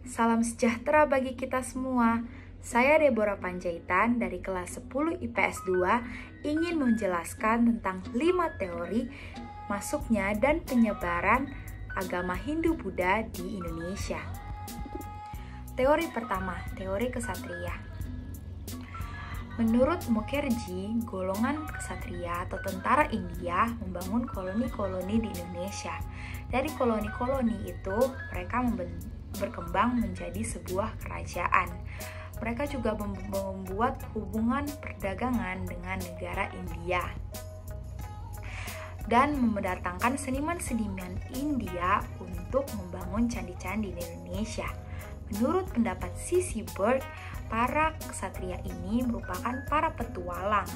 Salam sejahtera bagi kita semua. Saya Deborah Panjaitan dari kelas 10 IPS 2 ingin menjelaskan tentang 5 teori masuknya dan penyebaran agama Hindu-Buddha di Indonesia. Teori pertama, teori kesatria. Menurut Mukherjee, golongan kesatria atau tentara India membangun koloni-koloni di Indonesia. Dari koloni-koloni itu, mereka berkembang menjadi sebuah kerajaan. Mereka juga membuat hubungan perdagangan dengan negara India dan mendatangkan seniman-seniman India untuk membangun candi-candi di Indonesia. Menurut pendapat C.C. Bird, para ksatria ini merupakan para petualang.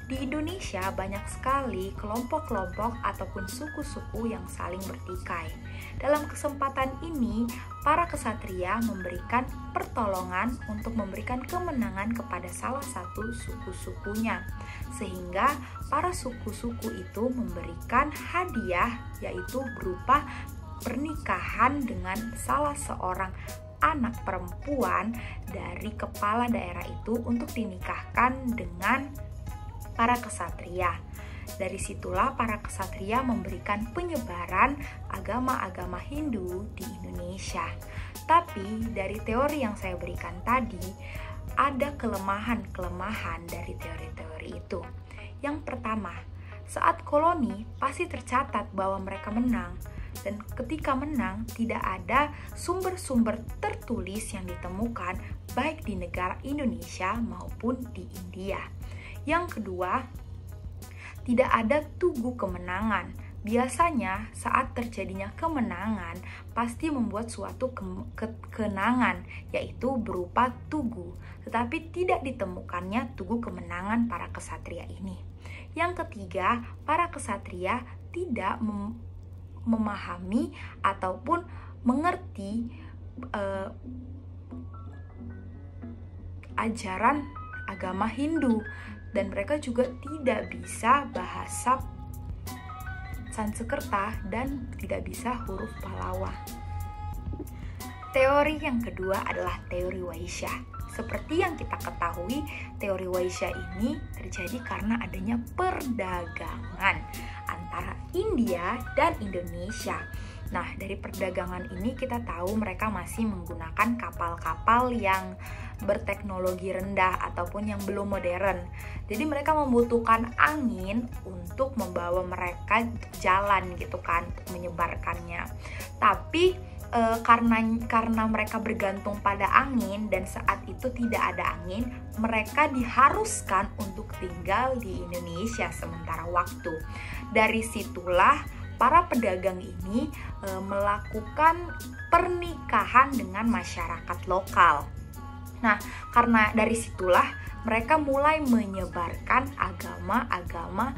Di Indonesia banyak sekali kelompok-kelompok ataupun suku-suku yang saling bertikai. Dalam kesempatan ini, para ksatria memberikan pertolongan untuk memberikan kemenangan kepada salah satu suku-sukunya. Sehingga para suku-suku itu memberikan hadiah, yaitu berupa pernikahan dengan salah seorang anak perempuan dari kepala daerah itu untuk dinikahkan dengan para ksatria. Dari situlah para ksatria memberikan penyebaran agama-agama Hindu di Indonesia. Tapi dari teori yang saya berikan tadi, ada kelemahan-kelemahan dari teori-teori itu. Yang pertama, saat koloni pasti tercatat bahwa mereka menang. Dan ketika menang, tidak ada sumber-sumber tertulis yang ditemukan baik di negara Indonesia maupun di India. Yang kedua, tidak ada tugu kemenangan. Biasanya saat terjadinya kemenangan pasti membuat suatu kenangan, yaitu berupa tugu. Tetapi tidak ditemukannya tugu kemenangan para ksatria ini. Yang ketiga, para ksatria tidak memahami ataupun mengerti ajaran agama Hindu, dan mereka juga tidak bisa bahasa Sanskerta dan tidak bisa huruf Pallawa. Teori yang kedua adalah teori Vaishya. Seperti yang kita ketahui, teori Vaishya ini terjadi karena adanya perdagangan antara India dan Indonesia. Nah, dari perdagangan ini kita tahu mereka masih menggunakan kapal-kapal yang berteknologi rendah ataupun yang belum modern. Jadi mereka membutuhkan angin untuk membawa mereka jalan gitu kan, untuk menyebarkannya. Tapi karena mereka bergantung pada angin dan saat itu tidak ada angin, mereka diharuskan untuk tinggal di Indonesia sementara waktu. Dari situlah para pedagang ini melakukan pernikahan dengan masyarakat lokal. Nah, karena dari situlah mereka mulai menyebarkan agama-agama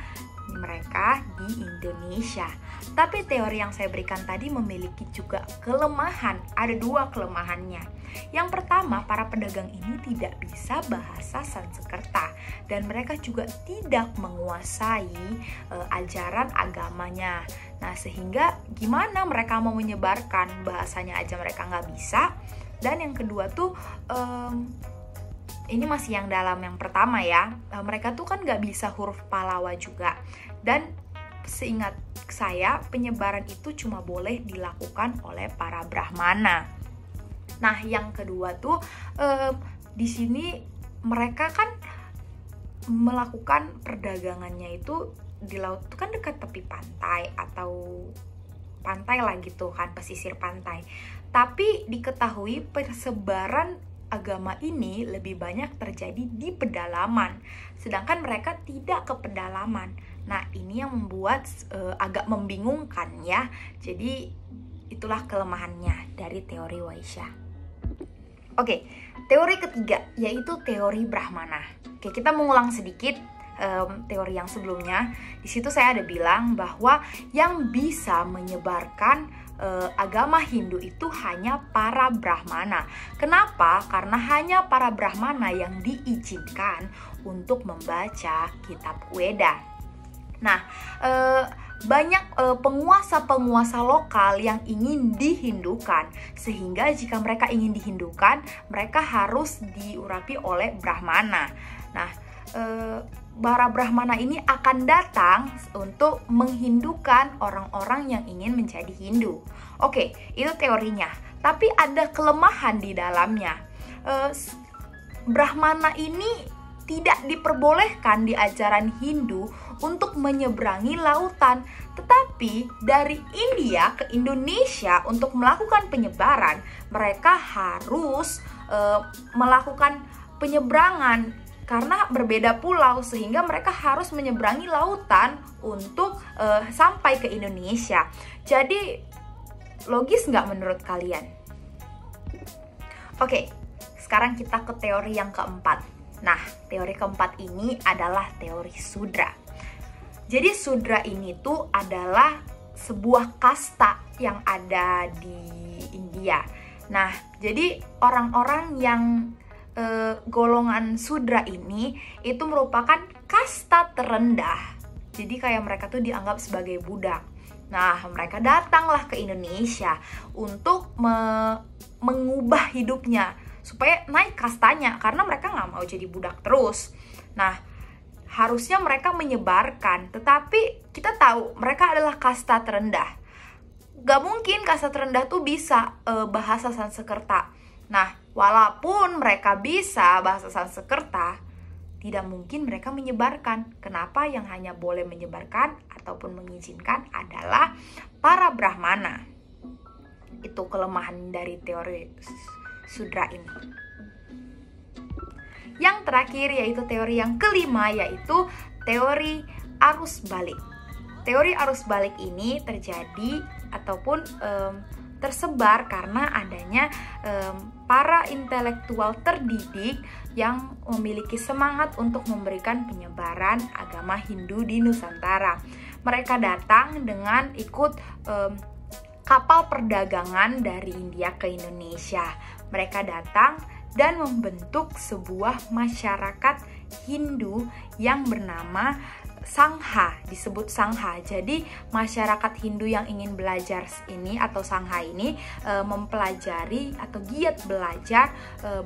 mereka di Indonesia. Tapi teori yang saya berikan tadi memiliki juga kelemahan. Ada 2 kelemahannya. Yang pertama, para pedagang ini tidak bisa bahasa Sanskerta dan mereka juga tidak menguasai ajaran agamanya. Nah, sehingga gimana mereka mau menyebarkan, bahasanya aja mereka nggak bisa. Dan yang kedua tuh ini masih yang dalam yang pertama ya, mereka tuh kan nggak bisa huruf Pallawa juga. Dan seingat saya, penyebaran itu cuma boleh dilakukan oleh para Brahmana. Nah, yang kedua tuh di sini mereka kan melakukan perdagangannya itu di laut, itu kan dekat tepi pantai atau pantai lah gitu kan, pesisir pantai. Tapi diketahui persebaran agama ini lebih banyak terjadi di pedalaman, sedangkan mereka tidak ke pedalaman. Nah, ini yang membuat agak membingungkan ya. Jadi itulah kelemahannya dari teori Vaishya. Oke, teori ketiga yaitu teori Brahmana. Oke, kita mengulang sedikit teori yang sebelumnya. Di situ saya ada bilang bahwa yang bisa menyebarkan agama Hindu itu hanya para Brahmana. Kenapa? Karena hanya para Brahmana yang diizinkan untuk membaca kitab Weda. Nah, banyak penguasa-penguasa lokal yang ingin dihindukan, sehingga jika mereka ingin dihindukan, mereka harus diurapi oleh Brahmana. Nah, para Brahmana ini akan datang untuk menghindukan orang-orang yang ingin menjadi Hindu. Oke, itu teorinya. Tapi ada kelemahan di dalamnya. Brahmana ini tidak diperbolehkan di ajaran Hindu untuk menyeberangi lautan. Tetapi dari India ke Indonesia untuk melakukan penyebaran, mereka harus melakukan penyeberangan karena berbeda pulau, sehingga mereka harus menyeberangi lautan untuk sampai ke Indonesia. Jadi logis nggak menurut kalian? Oke, sekarang kita ke teori yang keempat. Nah, teori keempat ini adalah teori Sudra. Jadi Sudra ini tuh adalah sebuah kasta yang ada di India. Nah, jadi orang-orang yang golongan Sudra ini itu merupakan kasta terendah. Jadi kayak mereka tuh dianggap sebagai budak. Nah, mereka datanglah ke Indonesia untuk mengubah hidupnya supaya naik kastanya, karena mereka nggak mau jadi budak terus. Nah, harusnya mereka menyebarkan, tetapi kita tahu mereka adalah kasta terendah. Gak mungkin kasta terendah tuh bisa bahasa Sanskerta. Nah, walaupun mereka bisa bahasa Sanskerta, tidak mungkin mereka menyebarkan. Kenapa yang hanya boleh menyebarkan ataupun mengizinkan adalah para Brahmana? Itu kelemahan dari teori Sudra ini. Yang terakhir yaitu teori yang kelima, yaitu teori arus balik. Teori arus balik ini terjadi ataupun tersebar karena adanya para intelektual terdidik yang memiliki semangat untuk memberikan penyebaran agama Hindu di Nusantara. Mereka datang dengan ikut kapal perdagangan dari India ke Indonesia. Mereka datang dan membentuk sebuah masyarakat Hindu yang bernama Sangha, disebut Sangha. Jadi masyarakat Hindu yang ingin belajar ini atau Sangha ini mempelajari atau giat belajar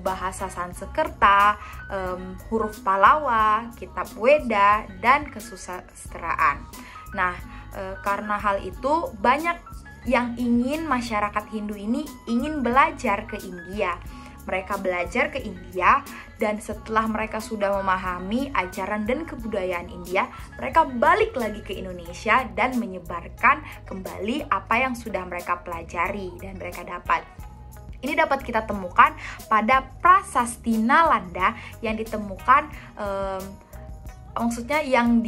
bahasa Sanskerta, huruf Pallawa, kitab Weda, dan kesusastraan. Nah, karena hal itu banyak yang ingin masyarakat Hindu ini ingin belajar ke India. Mereka belajar ke India, dan setelah mereka sudah memahami ajaran dan kebudayaan India, mereka balik lagi ke Indonesia dan menyebarkan kembali apa yang sudah mereka pelajari dan mereka dapat. Ini dapat kita temukan pada Prasasti Nalanda yang ditemukan maksudnya yang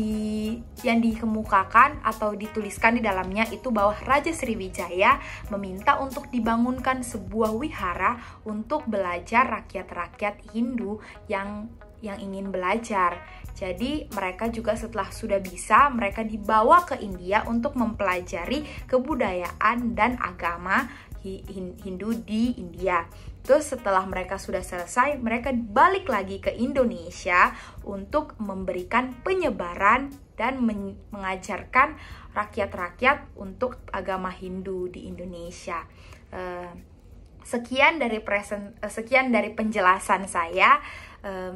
dikemukakan atau dituliskan di dalamnya itu bahwa Raja Sriwijaya meminta untuk dibangunkan sebuah wihara untuk belajar rakyat-rakyat Hindu yang ingin belajar. Jadi mereka juga setelah sudah bisa, mereka dibawa ke India untuk mempelajari kebudayaan dan agama Hindu di India. Terus setelah mereka sudah selesai, mereka balik lagi ke Indonesia untuk memberikan penyebaran dan mengajarkan rakyat-rakyat untuk agama Hindu di Indonesia. Sekian dari penjelasan saya.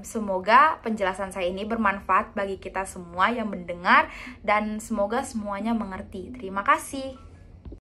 Semoga penjelasan saya ini bermanfaat bagi kita semua yang mendengar, dan semoga semuanya mengerti. Terima kasih.